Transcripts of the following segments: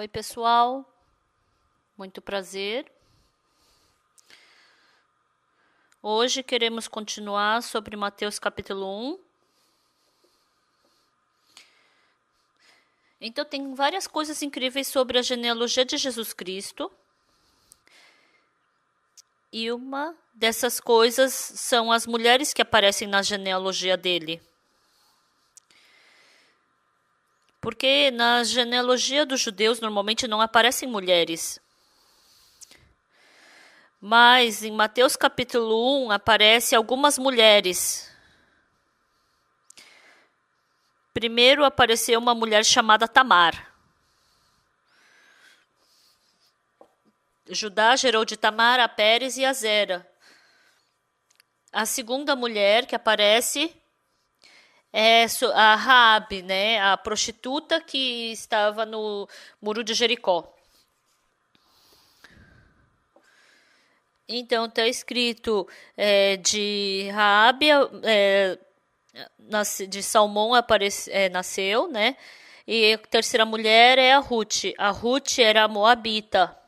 Oi, pessoal. Muito prazer. Hoje queremos continuar sobre Mateus capítulo 1. Então, tem várias coisas incríveis sobre a genealogia de Jesus Cristo. E uma dessas coisas são as mulheres que aparecem na genealogia dele. Porque na genealogia dos judeus normalmente não aparecem mulheres. Mas em Mateus capítulo 1 aparecem algumas mulheres. Primeiro apareceu uma mulher chamada Tamar. Judá gerou de Tamar a Pérez e a Zera. A segunda mulher que aparece é a Raabe, né? A prostituta que estava no muro de Jericó. Então está escrito de Raabe, de Salmão nasceu, né? E a terceira mulher é a Ruth. A Ruth era a Moabita.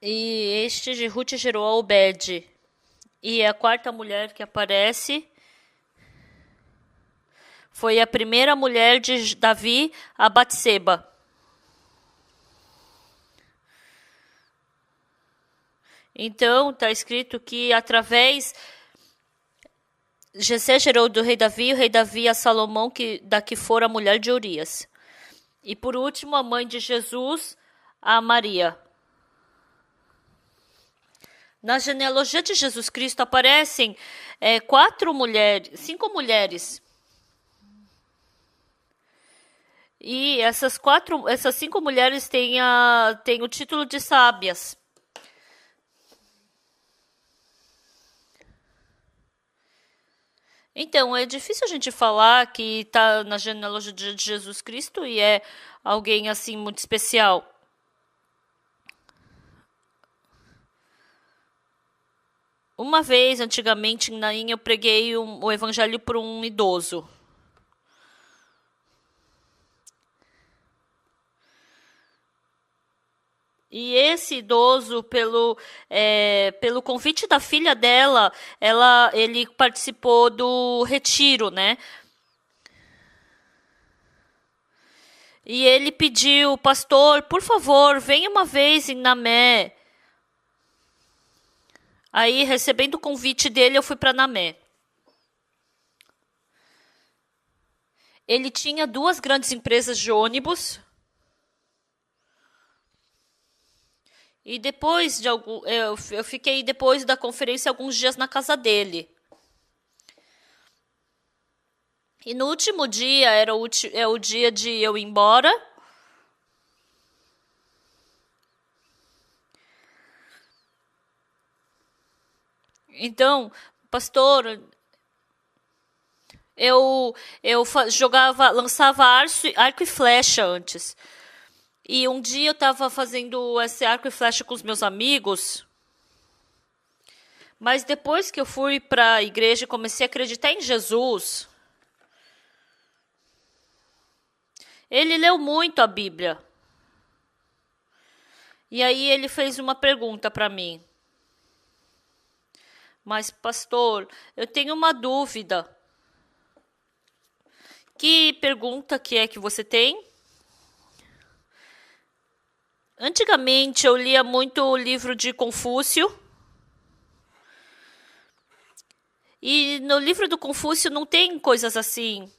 E este de Ruth gerou a Obed. E a quarta mulher que aparece foi a primeira mulher de Davi, a Batseba. Então, está escrito que através Jessé gerou do rei Davi, o rei Davi a Salomão, da que fora a mulher de Urias. E por último, a mãe de Jesus, a Maria. Na genealogia de Jesus Cristo aparecem 5 mulheres. E essas 5 mulheres têm o título de sábias. Então, é difícil a gente falar que está na genealogia de Jesus Cristo e é alguém assim muito especial. Uma vez, antigamente, em Naim, eu preguei o evangelho para um idoso. E esse idoso, pelo convite da filha dela, ele participou do retiro, né? E ele pediu, pastor, por favor, venha uma vez em Namé. Aí, recebendo o convite dele, eu fui para Namé. Ele tinha 2 grandes empresas de ônibus. E depois eu fiquei depois da conferência alguns dias na casa dele. E no último dia é o dia de eu ir embora. Então, pastor, eu lançava arco e flecha antes. E um dia eu estava fazendo esse arco e flecha com os meus amigos. Mas depois que eu fui para a igreja e comecei a acreditar em Jesus, ele leu muito a Bíblia. E aí ele fez uma pergunta para mim. Mas, pastor, eu tenho uma dúvida. Que pergunta que é que você tem? Antigamente eu lia muito o livro de Confúcio. E no livro do Confúcio não tem coisas assim.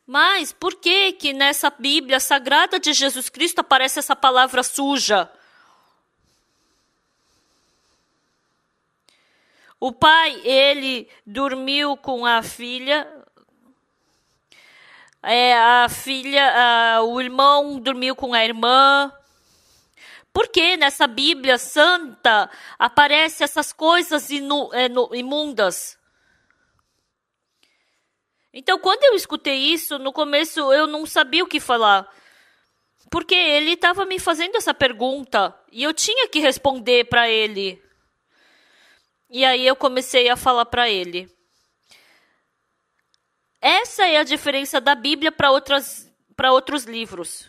Mas por que nessa Bíblia Sagrada de Jesus Cristo aparece essa palavra suja? O pai, ele dormiu com a filha. O irmão dormiu com a irmã. Por que nessa Bíblia Santa aparecem essas coisas imundas? Então, quando eu escutei isso, no começo eu não sabia o que falar. Porque ele estava me fazendo essa pergunta e eu tinha que responder para ele. E aí eu comecei a falar para ele. essa é a diferença da Bíblia para outros livros.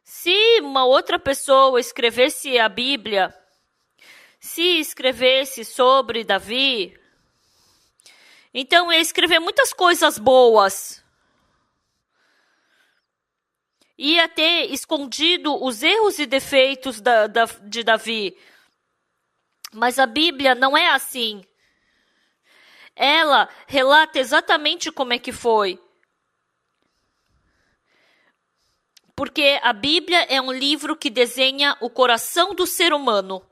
Se uma outra pessoa escrevesse a Bíblia, se escrevesse sobre Davi, então ia escrever muitas coisas boas. Ia ter escondido os erros e defeitos de Davi. Mas a Bíblia não é assim. Ela relata exatamente como é que foi. Porque a Bíblia é um livro que desenha o coração do ser humano.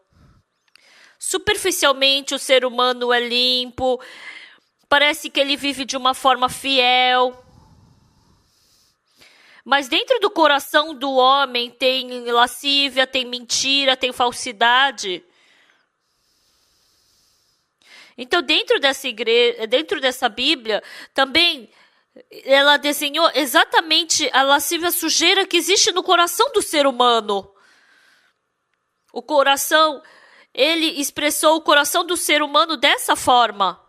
Superficialmente, o ser humano é limpo, parece que ele vive de uma forma fiel. Mas dentro do coração do homem tem lascívia, tem mentira, tem falsidade. Então, dentro dessa Bíblia, também ela desenhou exatamente a lascívia sujeira que existe no coração do ser humano. O coração, ele expressou o coração do ser humano dessa forma.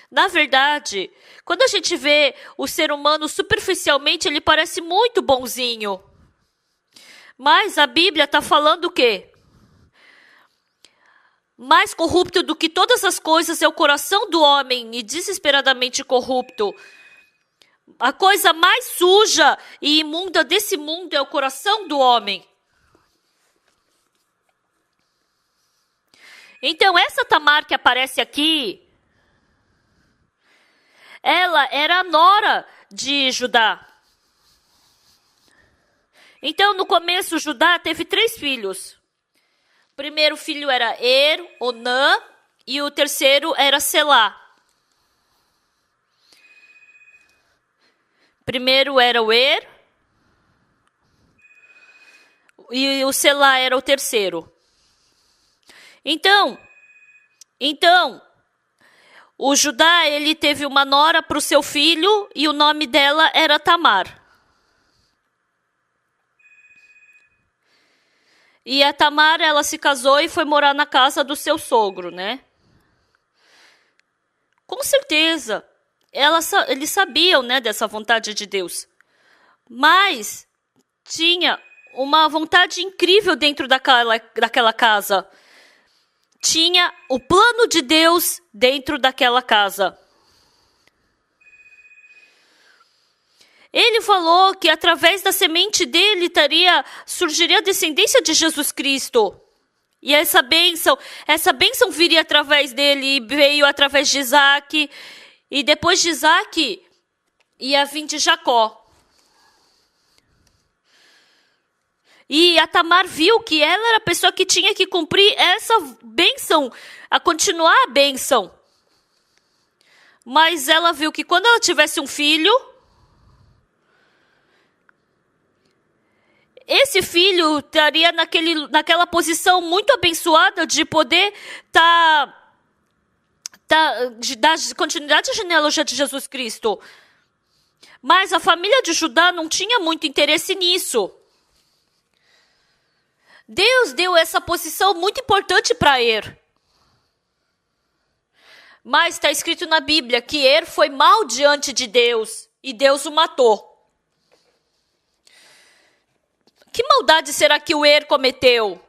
Na verdade, quando a gente vê o ser humano superficialmente, ele parece muito bonzinho. Mas a Bíblia está falando o quê? Mais corrupto do que todas as coisas é o coração do homem, e desesperadamente corrupto. A coisa mais suja e imunda desse mundo é o coração do homem. Então, essa Tamar que aparece aqui, ela era a nora de Judá. Então, no começo, Judá teve 3 filhos. O primeiro filho era Onã, e o terceiro era Selá. Primeiro era o e o Selá era o terceiro. Então, o Judá, ele teve uma nora para o seu filho e o nome dela era Tamar. E a Tamar, ela se casou e foi morar na casa do seu sogro, né? Com certeza, eles sabiam, né, dessa vontade de Deus. Mas tinha uma vontade incrível dentro daquela casa. Tinha o plano de Deus dentro daquela casa. Ele falou que através da semente dele surgiria a descendência de Jesus Cristo. E essa bênção viria através dele, e veio através de Isaac. E depois de Isaac, ia vir de Jacó. E a Tamar viu que ela era a pessoa que tinha que cumprir essa bênção, a continuar a bênção. Mas ela viu que quando ela tivesse um filho, esse filho estaria naquela posição muito abençoada de poder dar continuidade à genealogia de Jesus Cristo. Mas a família de Judá não tinha muito interesse nisso. Deus deu essa posição muito importante para Mas está escrito na Bíblia que foi mal diante de Deus e Deus o matou. Que maldade será que o cometeu?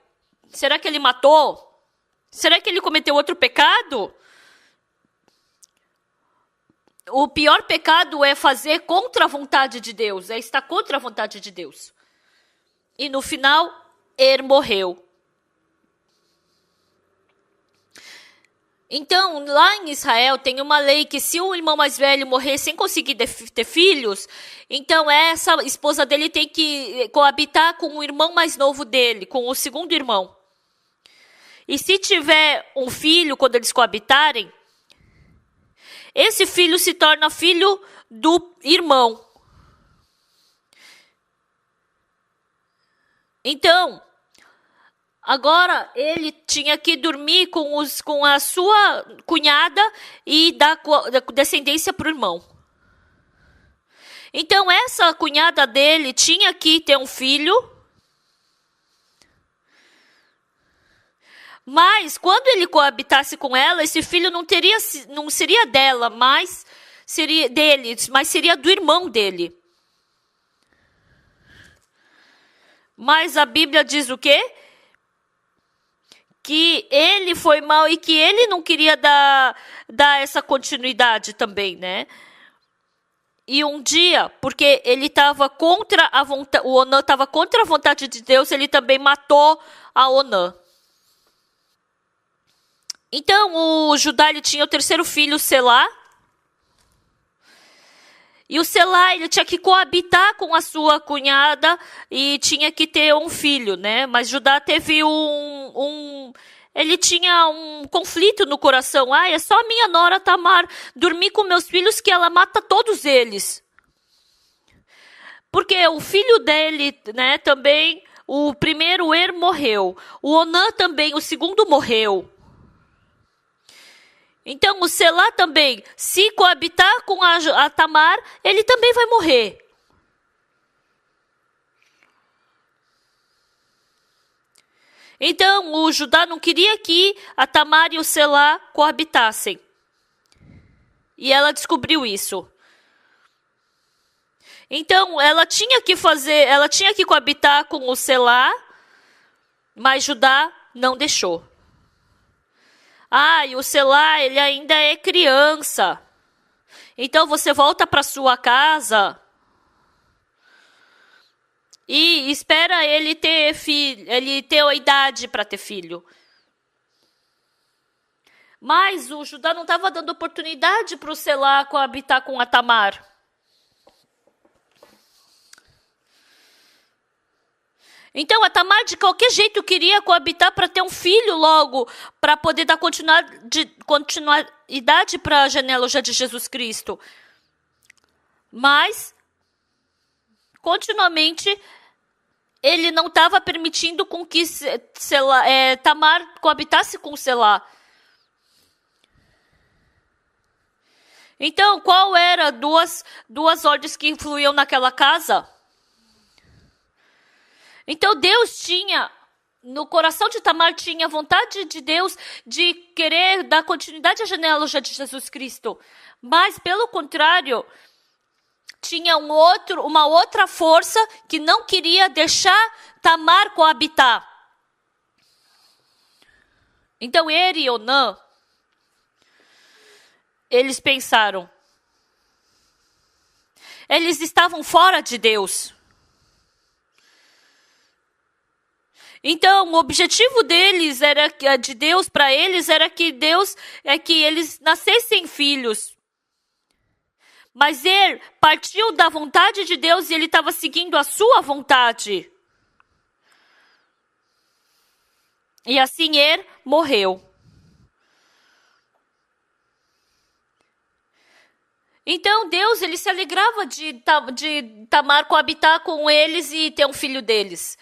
Será que ele matou? Será que ele cometeu outro pecado? O pior pecado é fazer contra a vontade de Deus, é estar contra a vontade de Deus. E no final, morreu. Então, lá em Israel, tem uma lei que se o irmão mais velho morrer sem conseguir ter filhos, então essa esposa dele tem que coabitar com o irmão mais novo dele, com o segundo irmão. E se tiver um filho, quando eles coabitarem, esse filho se torna filho do irmão. Então, agora ele tinha que dormir com a sua cunhada e dar descendência para o irmão. Então, essa cunhada dele tinha que ter um filho. Mas, quando ele coabitasse com ela, esse filho não seria dela, mas seria dele, mas seria do irmão dele. Mas a Bíblia diz o quê? Que ele foi mal e que ele não queria dar essa continuidade também, né? E um dia, porque ele estava contra a vontade, o Onã estava contra a vontade de Deus, ele também matou a Onã. Então, o Judá, ele tinha o terceiro filho, Selá. E o Selá, ele tinha que coabitar com a sua cunhada e tinha que ter um filho, né? Mas Judá teve ele tinha um conflito no coração. É só a minha nora Tamar dormir com meus filhos que ela mata todos eles. Porque o filho dele, né, também, o primeiro morreu. O Onã também, o segundo morreu. Então, o Selá também, se coabitar com a Tamar, ele também vai morrer. Então, o Judá não queria que a Tamar e o Selá coabitassem. E ela descobriu isso. Então, ela tinha que coabitar com o Selá, mas Judá não deixou. E o Selá, ele ainda é criança. Então, você volta para sua casa e espera ele ter filho, ele ter a idade para ter filho. Mas o Judá não estava dando oportunidade para o Selá coabitar com a Tamar. Então, a Tamar, de qualquer jeito, queria coabitar para ter um filho logo, para poder dar continuidade para a genealogia de Jesus Cristo. Mas, continuamente, ele não estava permitindo com que Tamar coabitasse com Selá. Então, qual era duas ordens que influíam naquela casa? Então, Deus tinha, no coração de Tamar, tinha vontade de Deus de querer dar continuidade à genealogia de Jesus Cristo. Mas, pelo contrário, tinha uma outra força que não queria deixar Tamar coabitar. Então, ele e Onã, eles pensaram, eles estavam fora de Deus. Então, o objetivo deles de Deus para eles era que eles nascessem filhos. Mas ele partiu da vontade de Deus e ele estava seguindo a sua vontade. E assim ele morreu. Então Deus, ele se alegrava de Tamar coabitar com eles e ter um filho deles.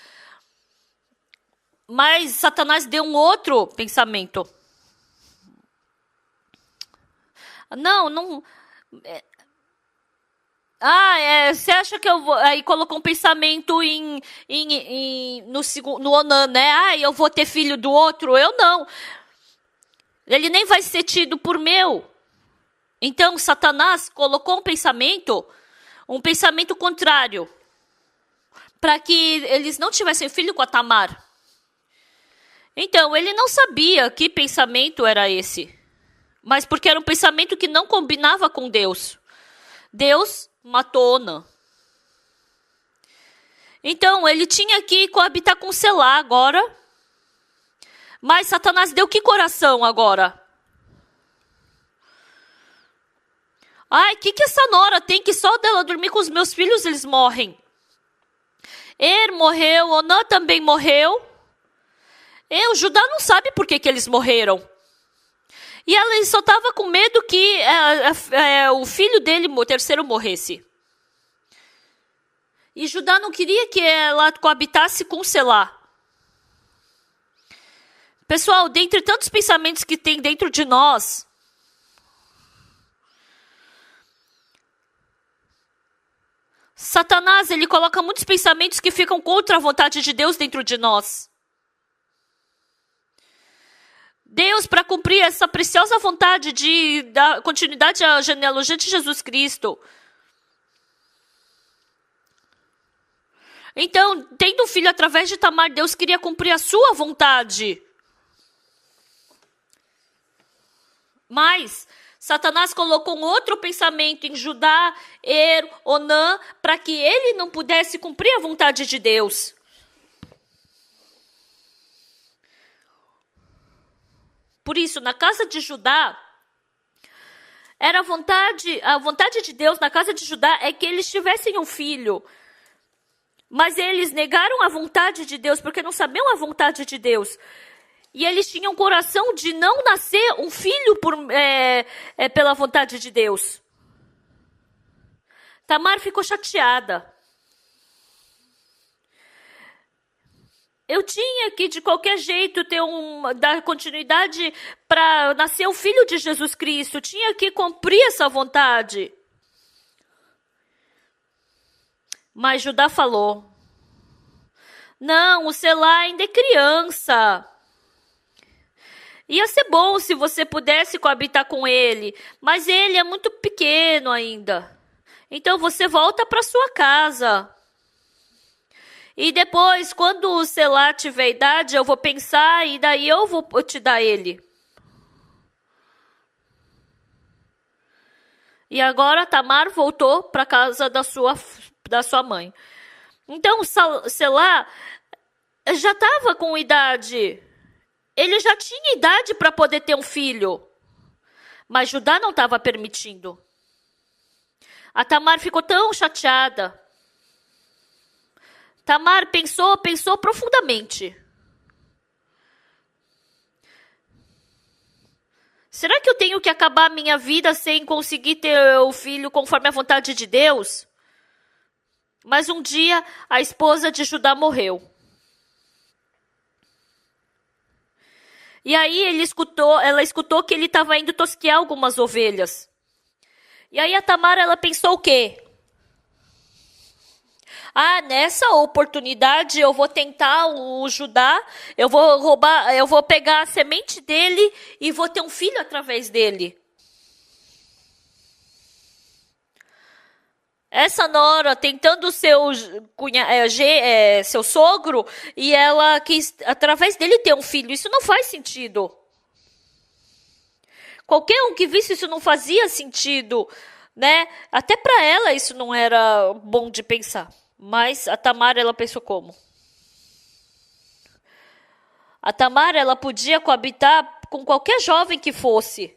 Mas Satanás deu um outro pensamento. Não. Você acha que eu vou... Aí colocou um pensamento no Onã, né? Eu vou ter filho do outro? Eu não. Ele nem vai ser tido por meu. Então, Satanás colocou um pensamento contrário. Para que eles não tivessem filho com a Tamar. Então, ele não sabia que pensamento era esse. Mas porque era um pensamento que não combinava com Deus. Deus matou Onã. Então, ele tinha que coabitar com Selá agora. Mas Satanás deu que coração agora? Que essa nora tem que só dela dormir com os meus filhos, eles morrem. Morreu, Onã também morreu. O Judá não sabe por que eles morreram. E ela só estava com medo que o filho dele, o terceiro, morresse. E Judá não queria que ela coabitasse com Selá. Pessoal, dentre tantos pensamentos que tem dentro de nós, Satanás, ele coloca muitos pensamentos que ficam contra a vontade de Deus dentro de nós. Deus, para cumprir essa preciosa vontade de dar continuidade à genealogia de Jesus Cristo. Então, tendo um filho através de Tamar, Deus queria cumprir a sua vontade. Mas Satanás colocou um outro pensamento em Judá, Onã, para que ele não pudesse cumprir a vontade de Deus. Por isso, na casa de Judá, a vontade de Deus na casa de Judá é que eles tivessem um filho. Mas eles negaram a vontade de Deus, porque não sabiam a vontade de Deus. E eles tinham coração de não nascer um filho pela vontade de Deus. Tamar ficou chateada. Eu tinha que, de qualquer jeito, dar continuidade para nascer o filho de Jesus Cristo. Tinha que cumprir essa vontade. Mas Judá falou: não, o Selá ainda é criança. Ia ser bom se você pudesse coabitar com ele, mas ele é muito pequeno ainda. Então você volta para sua casa. E depois, quando o Selá tiver idade, eu vou pensar e daí eu vou te dar ele. E agora Tamar voltou para a casa da sua mãe. Então Selá já estava com idade. Ele já tinha idade para poder ter um filho. Mas Judá não estava permitindo. A Tamar ficou tão chateada. Tamar pensou profundamente. Será que eu tenho que acabar a minha vida sem conseguir ter o filho conforme a vontade de Deus? Mas um dia a esposa de Judá morreu. E aí ela escutou que ele estava indo tosquear algumas ovelhas. E aí a Tamar, ela pensou o quê? Nessa oportunidade eu vou tentar o Judá, eu vou pegar a semente dele e vou ter um filho através dele. Essa nora tentando seu sogro e ela quis através dele ter um filho. Isso não faz sentido. Qualquer um que visse isso não fazia sentido, né? Até para ela isso não era bom de pensar. Mas a Tamar, ela pensou como? A Tamar, ela podia coabitar com qualquer jovem que fosse.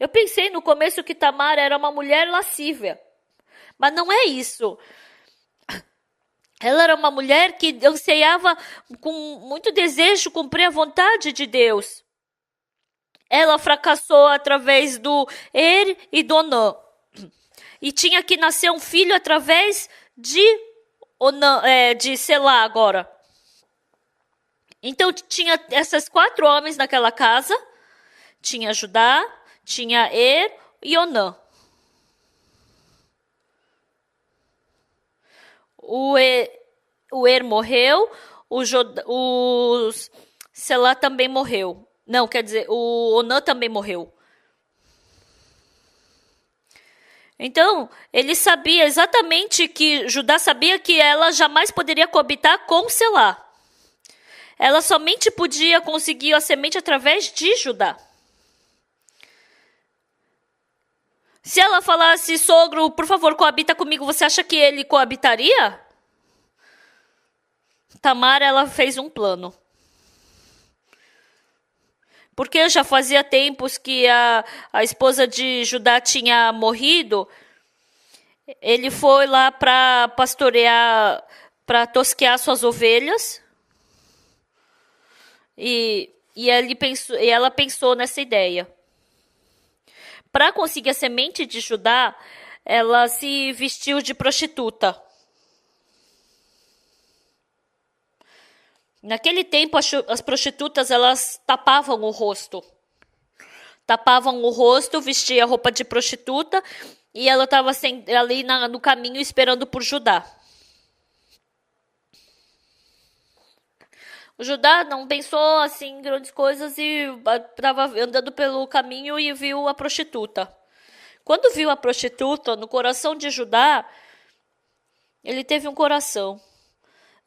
Eu pensei no começo que Tamar era uma mulher lascívia. Mas não é isso. Ela era uma mulher que anseiava com muito desejo cumprir a vontade de Deus. Ela fracassou através do e do Onã. E tinha que nascer um filho através de Selá agora. Então tinha esses 4 homens naquela casa. Tinha Judá, tinha e Onã. O morreu, o Selá também morreu. Não, quer dizer, o Onã também morreu. Então, ele sabia exatamente que Judá sabia que ela jamais poderia coabitar com Selá. Ela somente podia conseguir a semente através de Judá. Se ela falasse, sogro, por favor, coabita comigo, você acha que ele coabitaria? Tamar, ela fez um plano. Porque já fazia tempos que a esposa de Judá tinha morrido, ele foi lá para pastorear, para tosquear suas ovelhas. E ela pensou nessa ideia. Para conseguir a semente de Judá, ela se vestiu de prostituta. Naquele tempo, as prostitutas, elas tapavam o rosto. Tapavam o rosto, vestia roupa de prostituta, e ela estava ali no caminho esperando por Judá. Judá não pensou assim em grandes coisas e estava andando pelo caminho e viu a prostituta. Quando viu a prostituta, no coração de Judá, ele teve um coração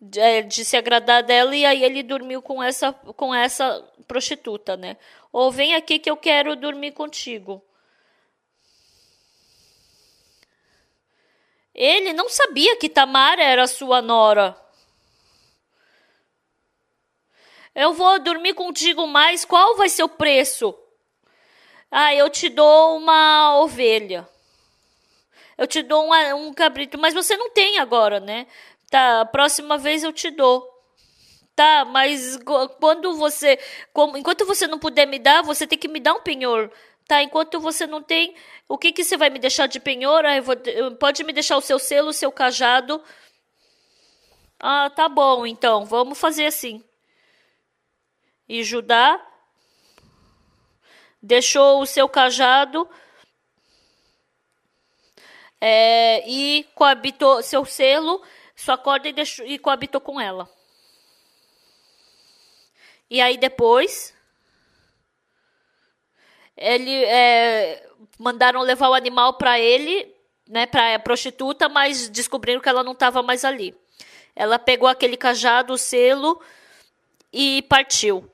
de se agradar dela e aí ele dormiu com essa prostituta, né? Ou vem aqui que eu quero dormir contigo. Ele não sabia que Tamar era sua nora. Eu vou dormir contigo, mas qual vai ser o preço? Ah, eu te dou uma ovelha. Eu te dou um cabrito, mas você não tem agora, né? Tá, a próxima vez eu te dou. Tá, mas enquanto você não puder me dar, você tem que me dar um penhor. Tá, enquanto você não tem, o que que você vai me deixar de penhor? Ah, pode me deixar o seu selo, o seu cajado. Ah, tá bom, então, vamos fazer assim. E Judá deixou o seu cajado e coabitou seu selo, sua corda e coabitou com ela. E aí depois ele mandaram levar o animal para ele, né, para a prostituta, mas descobriram que ela não estava mais ali. Ela pegou aquele cajado, o selo e partiu.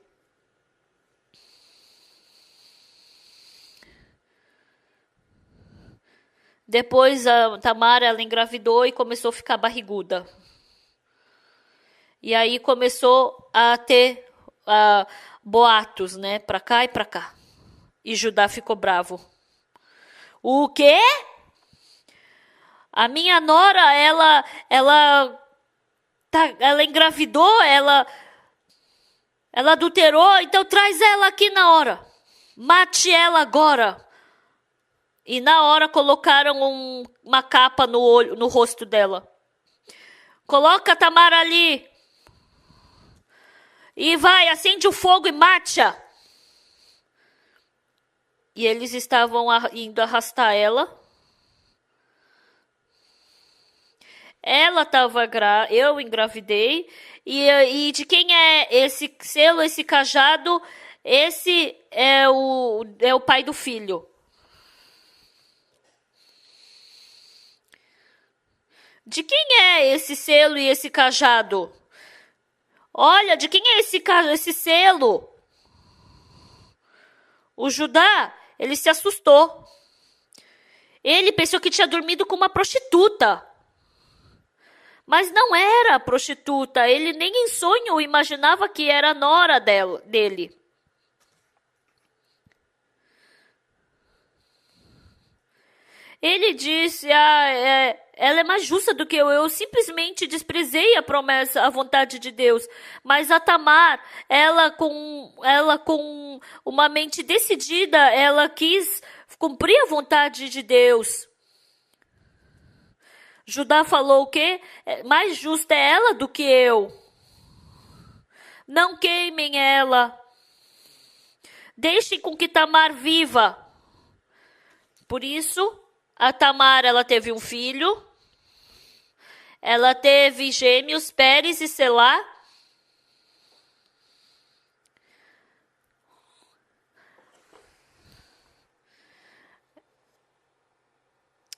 Depois a Tamar, ela engravidou e começou a ficar barriguda. E aí começou a ter boatos, né, para cá e para cá. E Judá ficou bravo. O quê? A minha nora, ela engravidou, ela adulterou, então traz ela aqui na hora. Mate ela agora. E na hora colocaram uma capa no rosto dela. Coloca a Tamar ali. E vai, acende o fogo e mate-a. E eles estavam indo arrastar ela. Ela estava eu engravidei. E de quem é esse selo, esse cajado? Esse é o pai do filho. De quem é esse selo e esse cajado? Olha, de quem é esse selo? O Judá, ele se assustou. Ele pensou que tinha dormido com uma prostituta. Mas não era prostituta. Ele nem em sonho imaginava que era a nora dele. Ele disse, ela é mais justa do que eu. Eu simplesmente desprezei a promessa, a vontade de Deus. Mas a Tamar, ela com uma mente decidida, ela quis cumprir a vontade de Deus. Judá falou o quê? Mais justa é ela do que eu. Não queimem ela. Deixem com que Tamar viva. Por isso, a Tamar, ela teve um filho. Ela teve gêmeos, Pérez e Selá.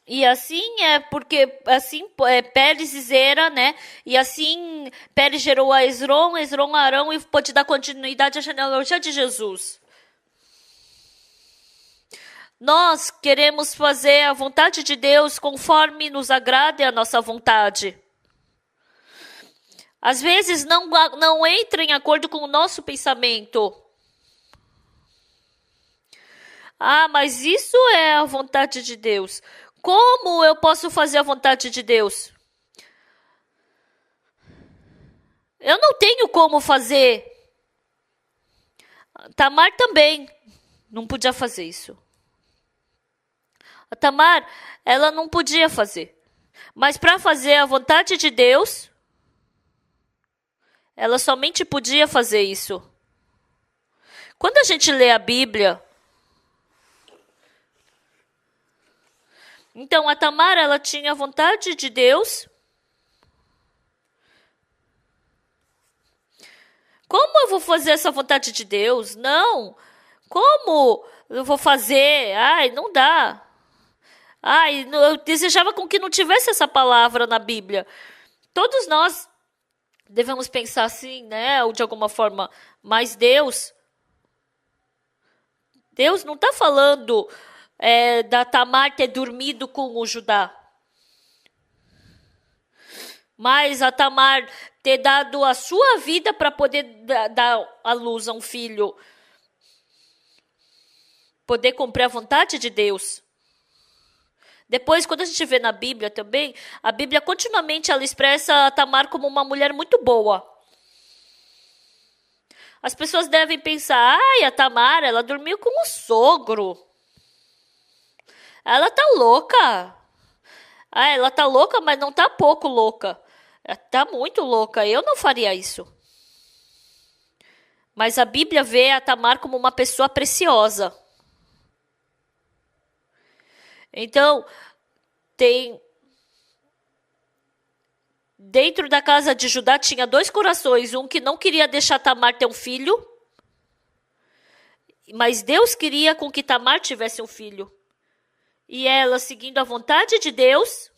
E assim assim Pérez e Zera, né? E assim Pérez gerou a Esrom a Arão e pôde dar continuidade à genealogia de Jesus. Nós queremos fazer a vontade de Deus conforme nos agrade a nossa vontade. Às vezes não entra em acordo com o nosso pensamento. Ah, mas isso é a vontade de Deus. Como eu posso fazer a vontade de Deus? Eu não tenho como fazer. Tamar também não podia fazer isso. A Tamar, ela não podia fazer. Mas para fazer a vontade de Deus, ela somente podia fazer isso. Quando a gente lê a Bíblia, então a Tamar, ela tinha a vontade de Deus. Como eu vou fazer essa vontade de Deus? Não. Como eu vou fazer? Ai, não dá. Ai, eu desejava com que não tivesse essa palavra na Bíblia. Todos nós devemos pensar assim, né? Ou de alguma forma, mas Deus não está falando da Tamar ter dormido com o Judá. Mas a Tamar ter dado a sua vida para poder dar à luz a um filho. Poder cumprir a vontade de Deus. Depois, quando a gente vê na Bíblia também, a Bíblia continuamente ela expressa a Tamar como uma mulher muito boa. As pessoas devem pensar, ai, a Tamar, ela dormiu com o sogro. Ela tá louca. Ah, ela tá louca, mas não tá pouco louca. Ela tá muito louca. Eu não faria isso. Mas a Bíblia vê a Tamar como uma pessoa preciosa. Então, tem... Dentro da casa de Judá tinha 2 corações. Um que não queria deixar Tamar ter um filho. Mas Deus queria com que Tamar tivesse um filho. E ela, seguindo a vontade de Deus,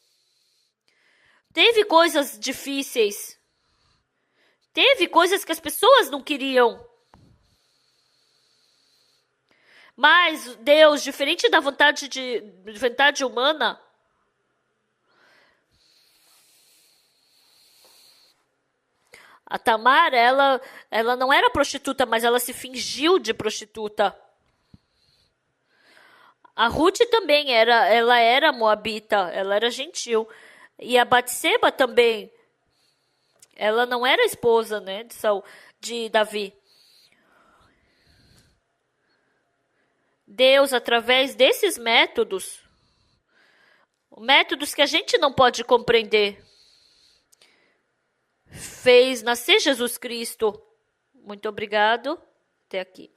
teve coisas difíceis. Teve coisas que as pessoas não queriam. Mas Deus, diferente da vontade humana, a Tamar, ela não era prostituta, mas ela se fingiu de prostituta. A Ruth também ela era moabita, ela era gentil. E a Batseba também, ela não era esposa, né, de Davi. Deus, através desses métodos que a gente não pode compreender, fez nascer Jesus Cristo. Muito obrigado. Até aqui.